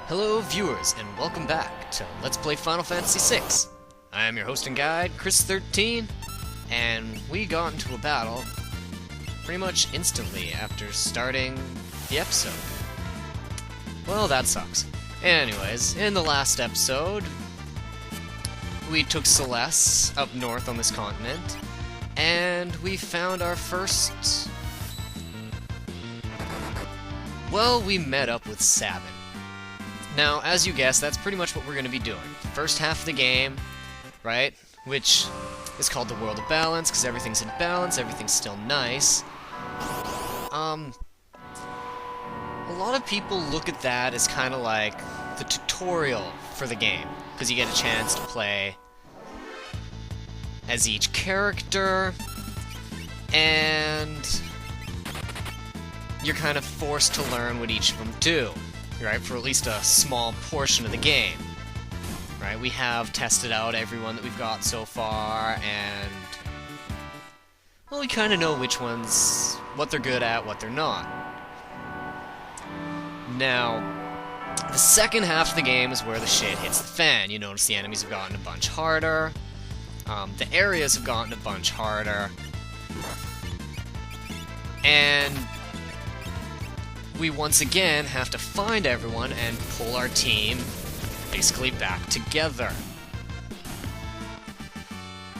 Hello viewers, and welcome back to Let's Play Final Fantasy VI. I am your host and guide, Thirtyne, and we got into a battle pretty much instantly after starting the episode. Well, that sucks. Anyways, in the last episode, we took Celes up north on this continent, and we found our first... well, we met up with Sabin. Now, as you guessed, that's pretty much what we're going to be doing. First half of the game, right, which is called the World of Balance, because everything's in balance, everything's still nice. A lot of people look at that as kind of like the tutorial for the game, because you get a chance to play as each character, and you're kind of forced to learn what each of them do. Right, for at least a small portion of the game. Right, we have tested out everyone that we've got so far, and well, we kind of know which ones, what they're good at, what they're not. Now, the second half of the game is where the shit hits the fan. You notice the enemies have gotten a bunch harder, the areas have gotten a bunch harder, and we once again have to find everyone and pull our team basically back together.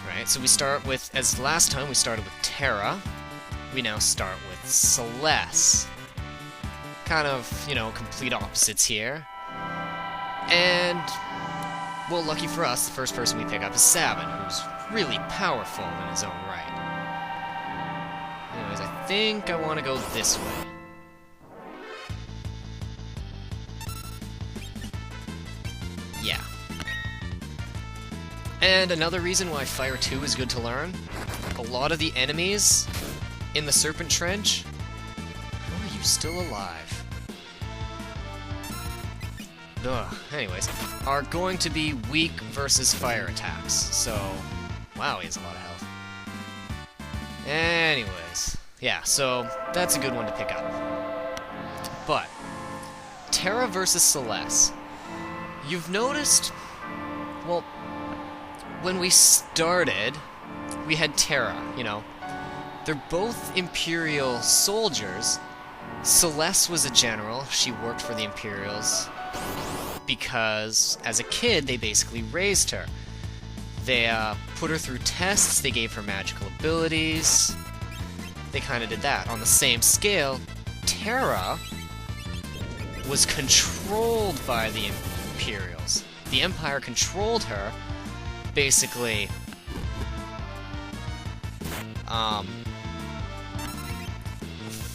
Right, so we start with, as last time we started with Terra, we now start with Celes. Kind of, you know, complete opposites here. And, well, lucky for us, the first person we pick up is Sabin, who's really powerful in his own right. Anyways, I think I want to go this way. Yeah. And another reason why Fire 2 is good to learn, a lot of the enemies in the Serpent Trench, how are you still alive? Ugh, anyways, are going to be weak versus fire attacks, so, wow, he has a lot of health. Anyways, yeah, so that's a good one to pick up. But, Terra versus Celes. You've noticed, well, when we started, we had Terra, you know. They're both Imperial soldiers. Celes was a general. She worked for the Imperials because, as a kid, they basically raised her. They put her through tests, they gave her magical abilities. They kind of did that. On the same scale, Terra was controlled by the Imperials. The Empire controlled her, basically,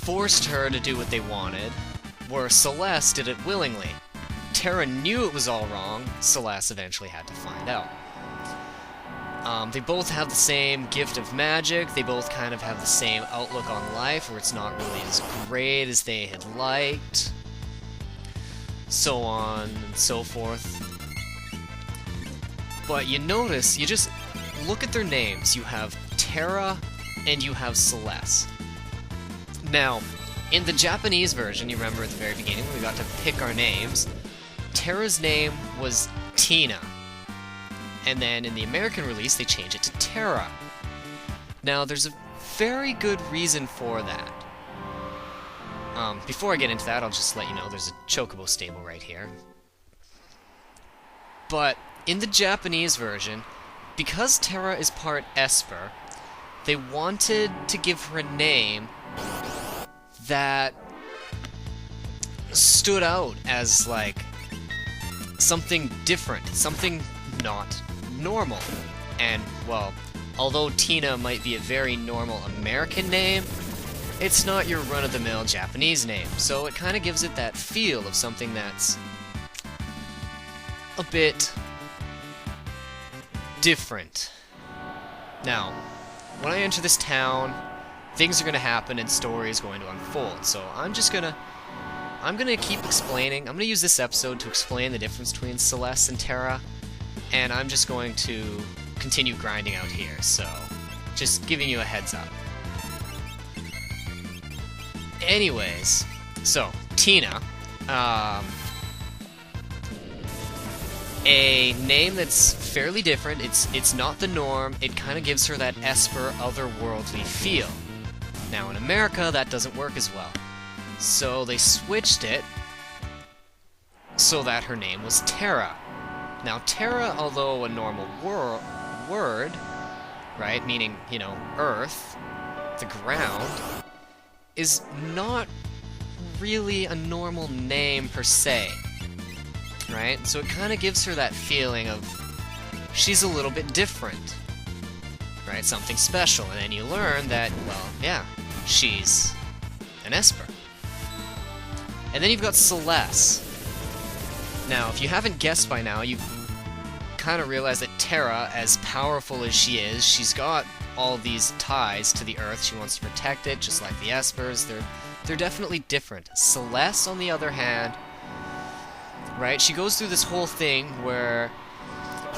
forced her to do what they wanted, where Celes did it willingly. Terra knew it was all wrong, Celes eventually had to find out. They both have the same gift of magic, they both kind of have the same outlook on life, where it's not really as great as they had liked, so on and so forth. But you notice, you just look at their names. You have Terra and you have Celes. Now, in the Japanese version, you remember at the very beginning when we got to pick our names, Terra's name was Tina. And then in the American release, they changed it to Terra. Now, there's a very good reason for that. Before I get into that, I'll just let you know there's a chocobo stable right here. But in the Japanese version, because Terra is part Esper, they wanted to give her a name that stood out as, like, something different, something not normal. And, well, although Tina might be a very normal American name, it's not your run-of-the-mill Japanese name, so it kind of gives it that feel of something that's a bit different. Now, when I enter this town, things are going to happen and story is going to unfold, so I'm gonna keep explaining. I'm gonna use this episode to explain the difference between Celes and Terra, and I'm just going to continue grinding out here, so just giving you a heads up. Anyways, so, Tina, a name that's fairly different. It's not the norm. It kind of gives her that Esper, otherworldly feel. Now in America, that doesn't work as well. So they switched it so that her name was Terra. Now Terra, although a normal word, right, meaning, you know, earth, the ground, is not really a normal name per se. Right? So it kind of gives her that feeling of she's a little bit different. Right? Something special. And then you learn that, well, yeah, she's an Esper. And then you've got Celes. Now, if you haven't guessed by now, you kind of realize that Terra, as powerful as she is, she's got all these ties to the Earth. She wants to protect it, just like the Espers. They're definitely different. Celes, on the other hand, right? She goes through this whole thing where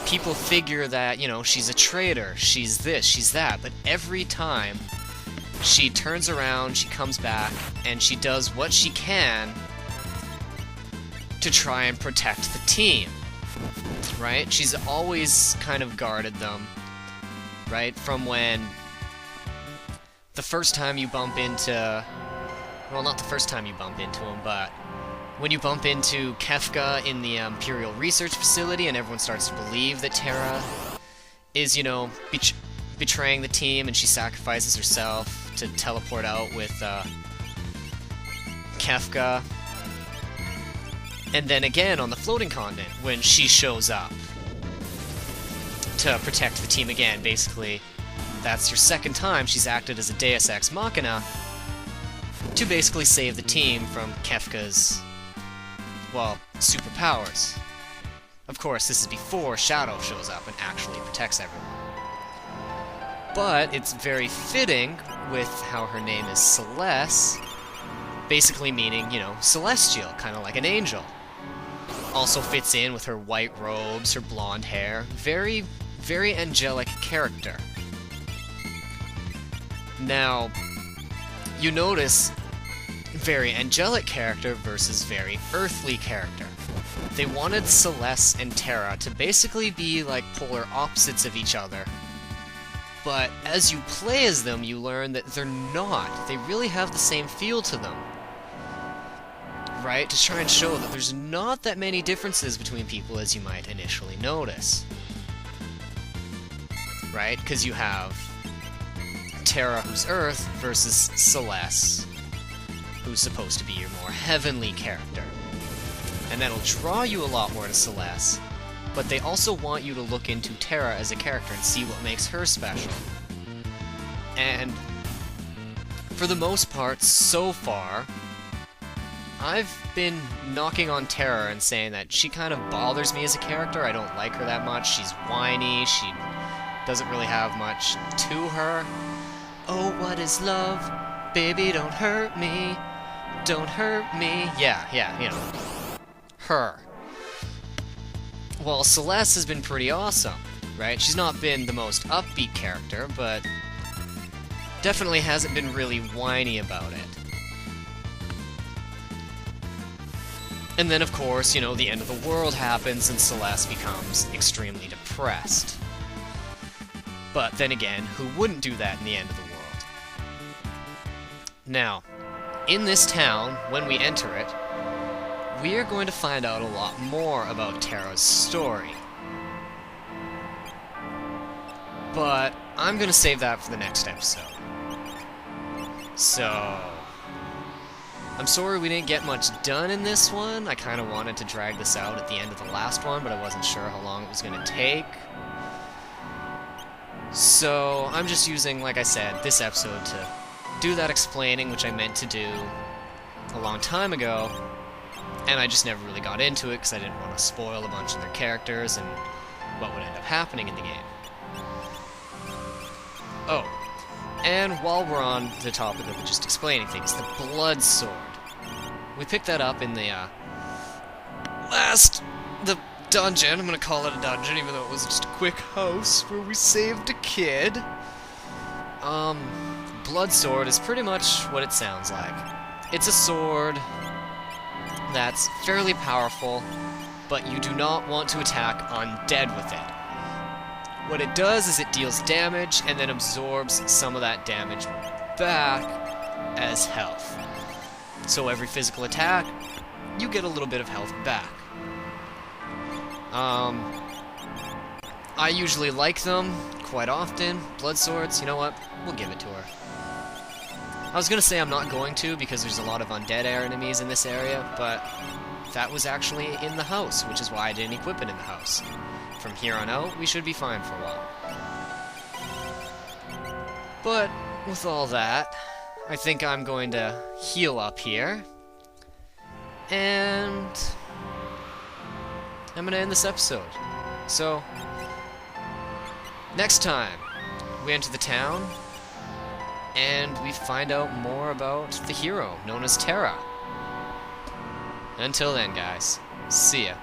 people figure that, you know, she's a traitor, she's this, she's that, but every time she turns around, she comes back, and she does what she can to try and protect the team, right? She's always kind of guarded them, right? From when the first time you bump into, well, not the first time you bump into him, but when you bump into Kefka in the Imperial Research Facility and everyone starts to believe that Terra is, you know, betraying the team, and she sacrifices herself to teleport out with Kefka. And then again on the floating continent when she shows up to protect the team again. Basically, that's your second time she's acted as a Deus Ex Machina to basically save the team from Kefka's, well, superpowers. Of course, this is before Shadow shows up and actually protects everyone. But it's very fitting with how her name is Celes, basically meaning, you know, celestial, kind of like an angel. Also fits in with her white robes, her blonde hair. Very, very angelic character. Now, you notice very angelic character versus very earthly character. They wanted Celes and Terra to basically be like polar opposites of each other. But as you play as them, you learn that they're not. They really have the same feel to them. Right? To try and show that there's not that many differences between people as you might initially notice. Right? Because you have Terra, who's Earth, versus Celes, who's supposed to be your more heavenly character. And that'll draw you a lot more to Celes, but they also want you to look into Terra as a character and see what makes her special. And for the most part, so far, I've been knocking on Terra and saying that she kind of bothers me as a character. I don't like her that much. She's whiny. She doesn't really have much to her. Oh, what is love? Baby, don't hurt me. Don't hurt me. Yeah, you know. Her. Well, Celes has been pretty awesome, right? She's not been the most upbeat character, but definitely hasn't been really whiny about it. And then, of course, you know, the end of the world happens and Celes becomes extremely depressed. But then again, who wouldn't do that in the end of the world? Now, in this town, when we enter it, we are going to find out a lot more about Terra's story. But I'm going to save that for the next episode. So, I'm sorry we didn't get much done in this one. I kind of wanted to drag this out at the end of the last one, but I wasn't sure how long it was going to take. So, I'm just using, like I said, this episode to do that explaining, which I meant to do a long time ago, and I just never really got into it because I didn't want to spoil a bunch of their characters and what would end up happening in the game. Oh, and while we're on the topic of just explaining things, the Blood Sword. We picked that up in the the dungeon. I'm gonna call it a dungeon, even though it was just a quick house where we saved a kid. Blood Sword is pretty much what it sounds like. It's a sword that's fairly powerful, but you do not want to attack undead with it. What it does is it deals damage and then absorbs some of that damage back as health. So every physical attack, you get a little bit of health back. I usually like them quite often. Blood swords, you know what? We'll give it to her. I was gonna say I'm not going to because there's a lot of undead enemies in this area, but that was actually in the house, which is why I didn't equip it in the house. From here on out, we should be fine for a while. But with all that, I think I'm going to heal up here, and I'm gonna end this episode. So, next time, we enter the town, and we find out more about the hero known as Terra. Until then, guys, see ya.